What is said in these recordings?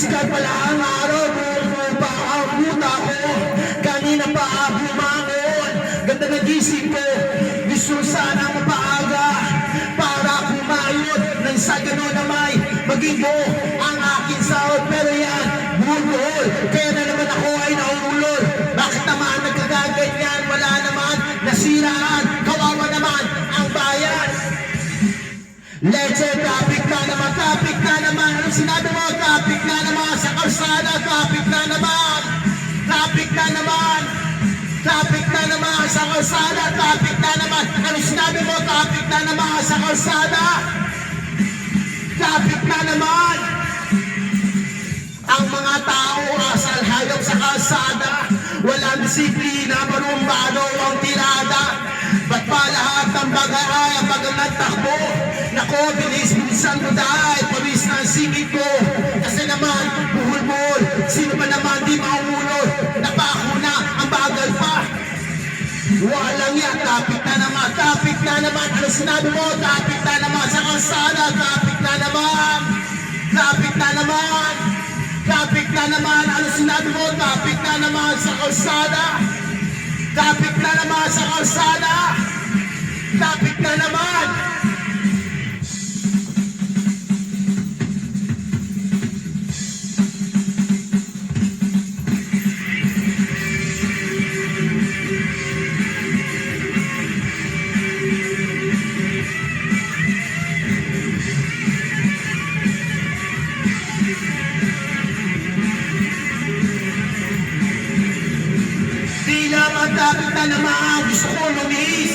Sikat pala ang araw, buo pa ang puta ko. Kanina pa bumangon, ganda ng gising ko. Gusto sana mapaaga para kumayod nang sa gano'n na may maging buo ang aking sahod. Pero yan, buhol, kaya na naman ako ay naulol. Bakit naman nagkagaganyan? Wala naman nasiraan, kawawa naman ang bayan. Leche, traffic na naman, traffic na naman. Anong sinabi mo? Traffic na naman sa kalsada, traffic na naman. Traffic na naman. Traffic na naman sa kalsada, traffic na naman. Anong sinabi mo? Traffic na naman sa kalsada. Traffic na naman. Ang mga tao asal hayop sa kalsada. Walang disiplina, barumbado ang tirada. Ba't pa lahat ng bagay ay ang bagang nagtakbo? Nako, bilis-bilisan ko dahil pawis na ang singit ko. Kasi naman, buhol-buhol, sino ba naman di maumulol? Napako na, ang bagal pa. Walang yan, traffic na naman, traffic na naman. Ano sinabi mo? Traffic na naman sa kalsada, traffic na naman. Traffic na naman. Traffic na naman. Ano sinabi mo? Traffic na naman sa kalsada. Traffic na naman sa kalsada. Traffic na naman. Traffic na naman, gusto ko lumis.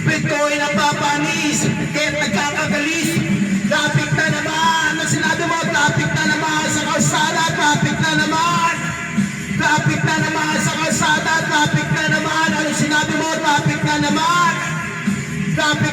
Pwede ko ay napapanis, kaya't nagkakagalis. Traffic na naman, ang sinabi mo, traffic na naman sa kalsada, traffic na naman. Traffic na naman sa kalsada, traffic na naman. Ano sinabi mo, traffic na naman. Traffic